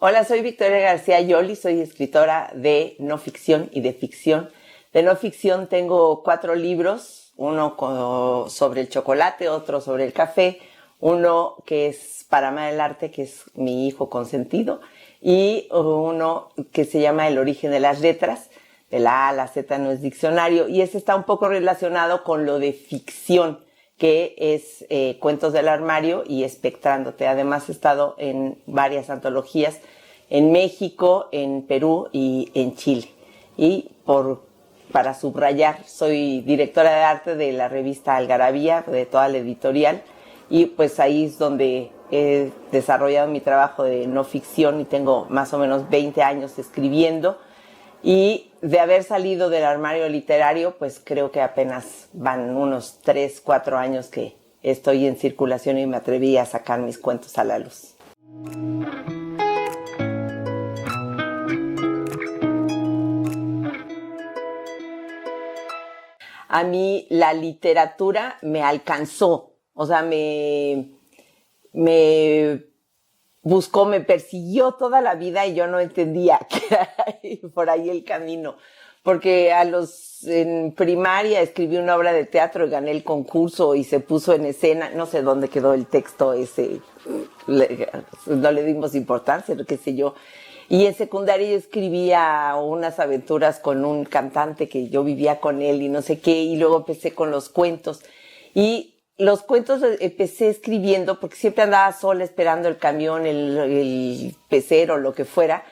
Hola, soy Victoria García Yoli, soy escritora de no ficción y de ficción. De no ficción tengo 4 libros, uno sobre el chocolate, otro sobre el café, uno que es Para amar el arte, que es mi hijo consentido, y uno que se llama El origen de las letras, de la A a la Z no es diccionario, y ese está un poco relacionado con lo de ficción, que es Cuentos del Armario y Espectrándote. Además he estado en varias antologías en México, en Perú y en Chile. Y para subrayar, soy directora de arte de la revista Algarabía, de toda la editorial, y pues ahí es donde he desarrollado mi trabajo de no ficción y tengo más o menos 20 años escribiendo. Y de haber salido del armario literario, pues creo que apenas van unos 3, 4 años que estoy en circulación y me atreví a sacar mis cuentos a la luz. A mí la literatura me alcanzó, o sea, me buscó, me persiguió toda la vida y yo no entendía que era por ahí el camino. Porque en primaria escribí una obra de teatro y gané el concurso y se puso en escena, no sé dónde quedó el texto ese, no le dimos importancia, qué sé yo. Y en secundaria yo escribía unas aventuras con un cantante que yo vivía con él y no sé qué, y luego empecé con los cuentos. Y los cuentos empecé escribiendo porque siempre andaba sola esperando el camión, el pecero, lo que fuera.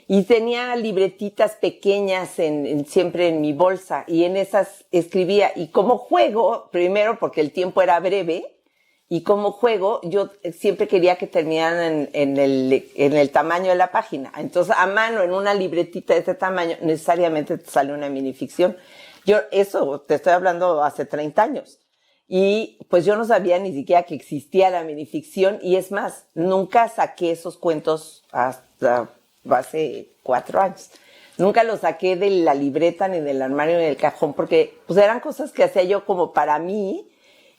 Y tenía libretitas pequeñas siempre en mi bolsa y en esas escribía. Y como juego, primero porque el tiempo era breve, y como juego yo siempre quería que terminaran en el tamaño de la página. Entonces a mano en una libretita de este tamaño necesariamente te sale una minificción. Eso te estoy hablando hace 30 años. Y pues yo no sabía ni siquiera que existía la minificción y es más, nunca saqué esos cuentos hasta hace 4 años. Nunca los saqué de la libreta ni del armario ni del cajón porque pues eran cosas que hacía yo como para mí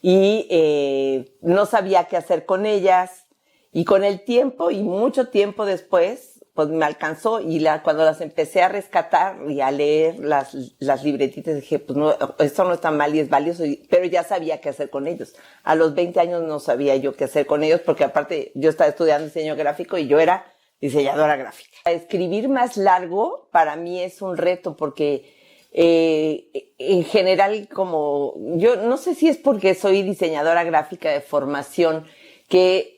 y no sabía qué hacer con ellas. Y con el tiempo y mucho tiempo después pues me alcanzó y cuando las empecé a rescatar y a leer las libretitas dije, pues no, esto no está mal y es valioso, pero ya sabía qué hacer con ellos. A los 20 años no sabía yo qué hacer con ellos porque aparte yo estaba estudiando diseño gráfico y yo era diseñadora gráfica. Escribir más largo para mí es un reto porque en general como yo no sé si es porque soy diseñadora gráfica de formación que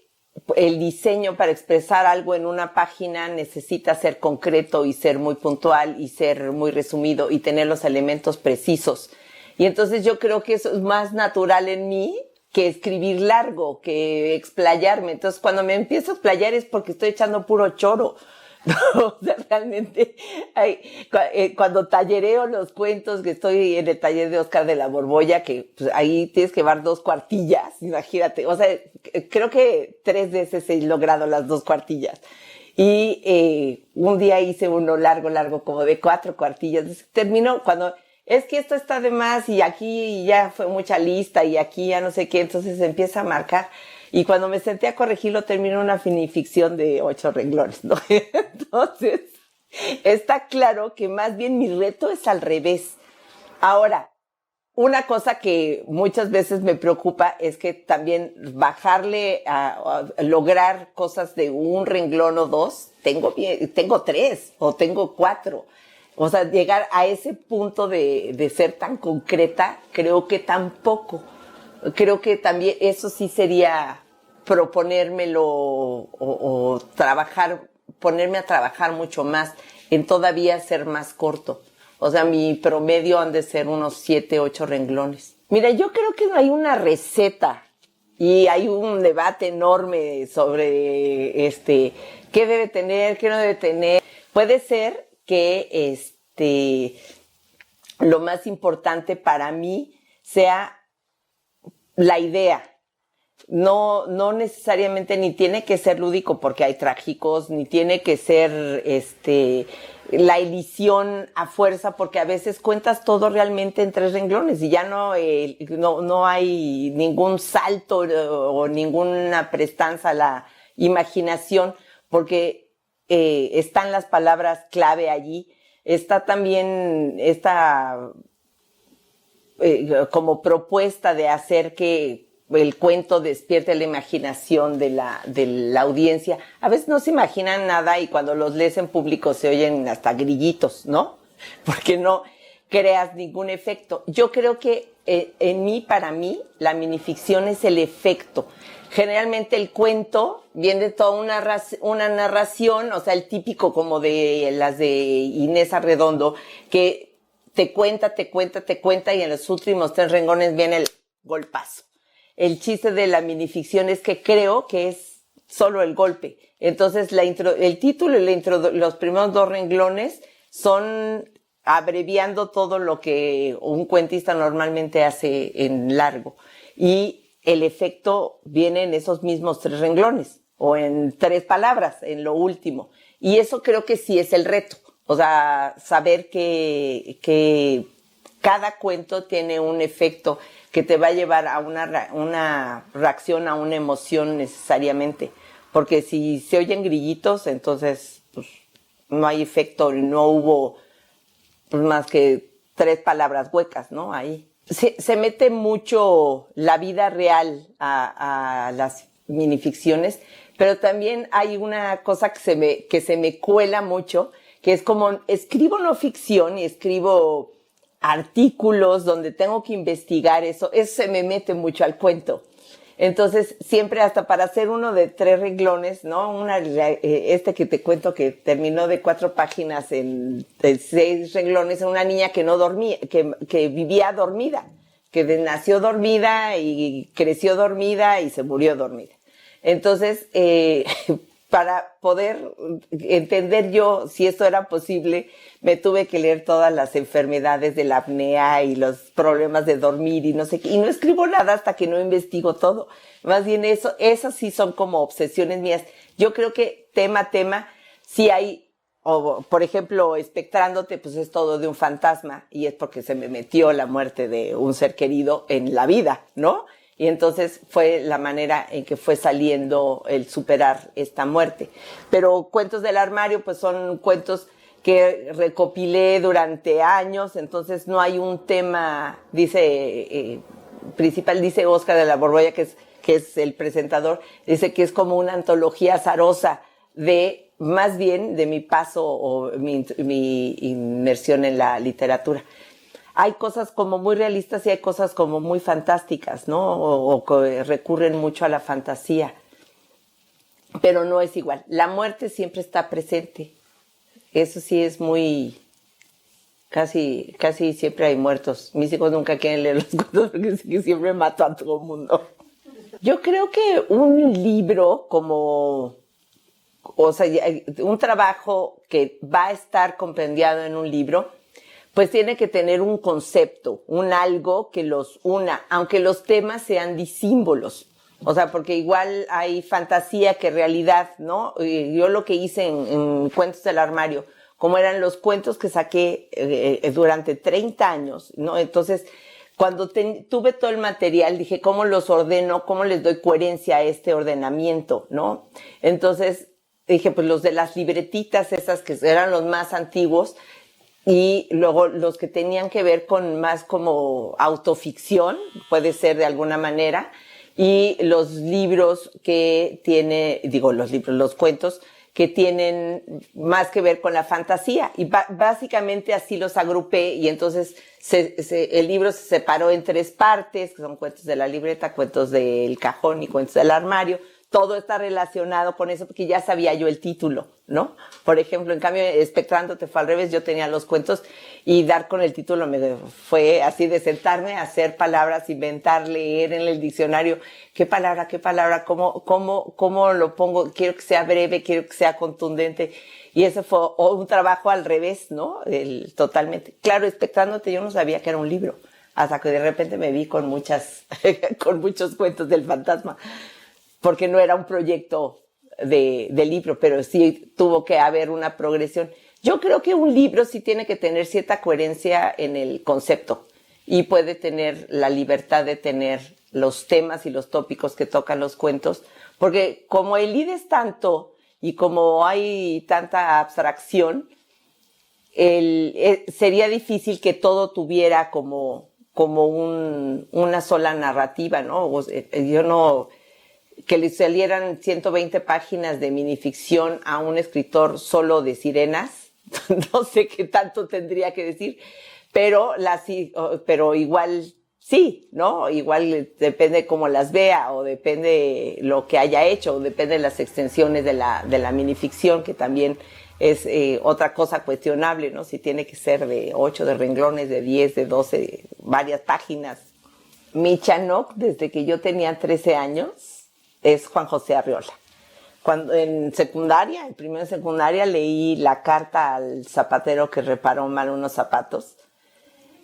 el diseño para expresar algo en una página necesita ser concreto y ser muy puntual y ser muy resumido y tener los elementos precisos. Y entonces yo creo que eso es más natural en mí que escribir largo, que explayarme. Entonces cuando me empiezo a explayar es porque estoy echando puro choro. O sea, realmente, cuando tallereo los cuentos, que estoy en el taller de Oscar de la Borbolla, que pues, ahí tienes que llevar 2 cuartillas, imagínate. O sea, creo que 3 veces he logrado las 2 cuartillas. Y un día hice uno largo, como de 4 cuartillas. Entonces, terminó cuando, es que esto está de más y aquí ya fue mucha lista y aquí ya no sé qué, entonces se empieza a marcar. Y cuando me senté a corregirlo, terminó una finificción de 8 renglones, ¿no? Entonces, está claro que más bien mi reto es al revés. Ahora, una cosa que muchas veces me preocupa es que también bajarle a lograr cosas de 1 renglón o 2, tengo 3 o tengo 4. O sea, llegar a ese punto de ser tan concreta, creo que tampoco. Creo que también eso sí sería proponérmelo o trabajar, ponerme a trabajar mucho más en todavía ser más corto. O sea, mi promedio han de ser unos 7, 8 renglones. Mira, yo creo que no hay una receta y hay un debate enorme sobre qué debe tener, qué no debe tener. Puede ser que lo más importante para mí sea la idea. No necesariamente ni tiene que ser lúdico porque hay trágicos, ni tiene que ser la edición a fuerza porque a veces cuentas todo realmente en 3 renglones y ya no hay ningún salto o ninguna prestanza a la imaginación porque están las palabras clave allí. Está también esta como propuesta de hacer que el cuento despierte la imaginación de la audiencia. A veces no se imaginan nada y cuando los lees en público se oyen hasta grillitos, ¿no? Porque no creas ningún efecto. Yo creo que para mí, la minificción es el efecto. Generalmente el cuento viene de toda una narración, o sea, el típico como de las de Inés Arredondo, que te cuenta y en los últimos 3 renglones viene el golpazo. El chiste de la minificción es que creo que es solo el golpe. Entonces el título y los primeros 2 renglones son abreviando todo lo que un cuentista normalmente hace en largo. Y el efecto viene en esos mismos 3 renglones o en 3 palabras, en lo último. Y eso creo que sí es el reto. O sea, saber que cada cuento tiene un efecto que te va a llevar a una reacción, a una emoción necesariamente. Porque si se oyen grillitos, entonces pues, no hay efecto, no hubo pues, más que 3 palabras huecas, ¿no? Ahí. Se mete mucho la vida real a las minificciones, pero también hay una cosa que se me cuela mucho, que es como escribo no ficción y escribo artículos donde tengo que investigar eso se me mete mucho al cuento. Entonces, siempre hasta para hacer uno de 3 renglones, ¿no? Este que te cuento que terminó de 4 páginas de 6 renglones, una niña que no dormía, que vivía dormida, que nació dormida y creció dormida y se murió dormida. Entonces, para poder entender yo si esto era posible, me tuve que leer todas las enfermedades de la apnea y los problemas de dormir y no sé qué. Y no escribo nada hasta que no investigo todo. Más bien esas sí son como obsesiones mías. Yo creo que tema, sí hay, o por ejemplo, Espectrándote, pues es todo de un fantasma y es porque se me metió la muerte de un ser querido en la vida, ¿no? Y entonces fue la manera en que fue saliendo el superar esta muerte. Pero Cuentos del Armario, pues son cuentos que recopilé durante años, entonces no hay un tema, principal, dice Óscar de la Borbolla, que es el presentador, dice que es como una antología azarosa más bien de mi paso o mi inmersión en la literatura. Hay cosas como muy realistas y hay cosas como muy fantásticas, ¿no? O que recurren mucho a la fantasía. Pero no es igual. La muerte siempre está presente. Eso sí es muy... Casi siempre hay muertos. Mis hijos nunca quieren leer los cuentos porque siempre mato a todo el mundo. Yo creo que un libro como... O sea, un trabajo que va a estar compendiado en un libro, pues tiene que tener un concepto, un algo que los una, aunque los temas sean disímbolos. O sea, porque igual hay fantasía que realidad, ¿no? Yo lo que hice en Cuentos del Armario, como eran los cuentos que saqué durante 30 años, ¿no? Entonces, cuando tuve todo el material, dije, ¿cómo los ordeno? ¿Cómo les doy coherencia a este ordenamiento, no? Entonces, dije, pues los de las libretitas, esas que eran los más antiguos, y luego los que tenían que ver con más como autoficción, puede ser de alguna manera, y los libros que los cuentos que tienen más que ver con la fantasía. Y básicamente así los agrupé y entonces el libro se separó en 3 partes, que son cuentos de la libreta, cuentos del cajón y cuentos del armario. Todo está relacionado con eso porque ya sabía yo el título, ¿no? Por ejemplo, en cambio, Espectrándote fue al revés, yo tenía los cuentos y dar con el título me fue así de sentarme a hacer palabras, inventar, leer en el diccionario, qué palabra, cómo lo pongo, quiero que sea breve, quiero que sea contundente. Y ese fue un trabajo al revés, ¿no? Totalmente. Claro, Espectrándote yo no sabía que era un libro, hasta que de repente me vi con muchos cuentos del fantasma. Porque no era un proyecto de libro, pero sí tuvo que haber una progresión. Yo creo que un libro sí tiene que tener cierta coherencia en el concepto y puede tener la libertad de tener los temas y los tópicos que tocan los cuentos, porque como elides tanto y como hay tanta abstracción, sería difícil que todo tuviera como una sola narrativa, ¿no? Yo no, que le salieran 120 páginas de minificción a un escritor solo de sirenas, no sé qué tanto tendría que decir, pero igual sí, ¿no? Igual depende cómo las vea, o depende lo que haya hecho, o depende de las extensiones de la minificción, que también es otra cosa cuestionable, ¿no? Si tiene que ser de 8, de renglones, de 10, de 12, varias páginas. Mi Chanoc, desde que yo tenía 13 años, es Juan José Arriola. Cuando en primero en secundaria, leí La carta al zapatero que reparó mal unos zapatos,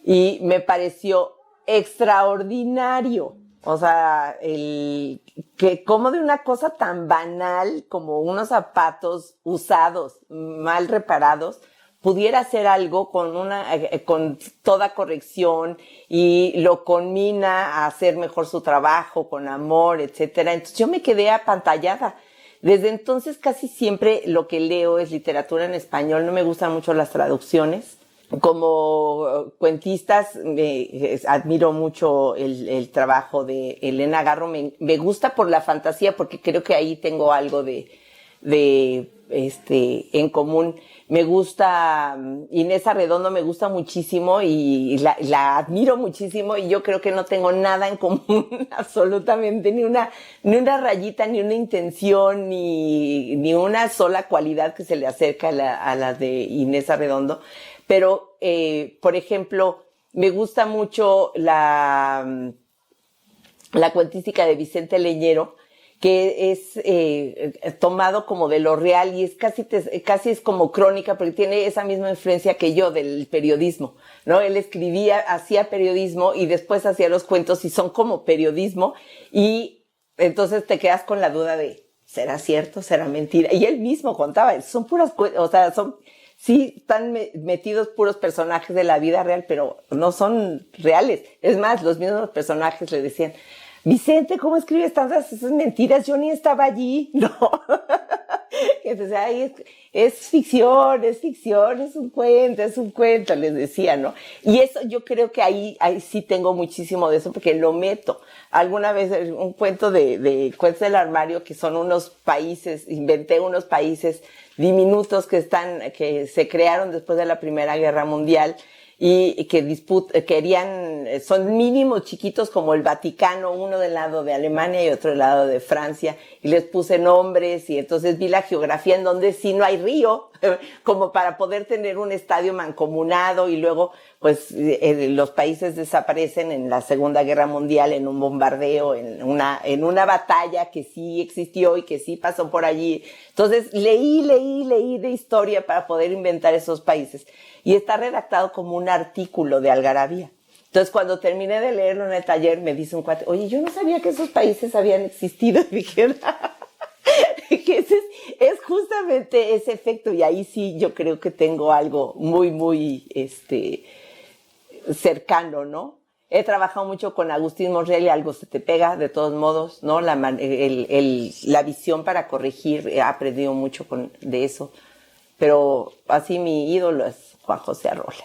y me pareció extraordinario. O sea, que como de una cosa tan banal como unos zapatos usados, mal reparados, pudiera hacer algo con toda corrección, y lo conmina a hacer mejor su trabajo, con amor, etcétera. Entonces yo me quedé apantallada. Desde entonces casi siempre lo que leo es literatura en español, no me gustan mucho las traducciones. Como cuentistas, admiro mucho el trabajo de Elena Garro. Me gusta por la fantasía, porque creo que ahí tengo algo en común. Me gusta Inés Arredondo, me gusta muchísimo, y la admiro muchísimo, y yo creo que no tengo nada en común absolutamente, ni una rayita, ni una intención, ni una sola cualidad que se le acerca a la de Inés Arredondo. Pero, por ejemplo, me gusta mucho la cuentística de Vicente Leñero, que es tomado como de lo real, y es casi es como crónica, porque tiene esa misma influencia que yo del periodismo, ¿no? Él hacía periodismo, y después hacía los cuentos, y son como periodismo, y entonces te quedas con la duda de, ¿será cierto? ¿Será mentira? Y él mismo contaba, son puras, o sea, sí, están metidos puros personajes de la vida real, pero no son reales. Es más, los mismos personajes le decían, Vicente, ¿cómo escribes tantas esas mentiras? Yo ni estaba allí, ¿no? Entonces, ahí es ficción, es un cuento, les decía, ¿no? Y eso, yo creo que ahí sí tengo muchísimo de eso, porque lo meto. Alguna vez un cuento de Cuentos del Armario, que son unos países, inventé unos países diminutos que se crearon después de la Primera Guerra Mundial, y que son mínimos, chiquitos como el Vaticano, uno del lado de Alemania y otro del lado de Francia, y les puse nombres, y entonces vi la geografía en donde sí no hay río, como para poder tener un estadio mancomunado, y luego pues los países desaparecen en la Segunda Guerra Mundial, en un bombardeo, en una batalla que sí existió y que sí pasó por allí. Entonces leí de historia para poder inventar esos países, y está redactado como un artículo de Algarabía. Entonces, cuando terminé de leerlo en el taller, me dice un cuate, oye, yo no sabía que esos países habían existido. Y dije, que es justamente ese efecto, y ahí sí yo creo que tengo algo muy, muy cercano, ¿no? He trabajado mucho con Agustín Monreal, y algo se te pega de todos modos, ¿no? La visión para corregir, he aprendido mucho de eso. Pero así mi ídolo es Juan José Arrola.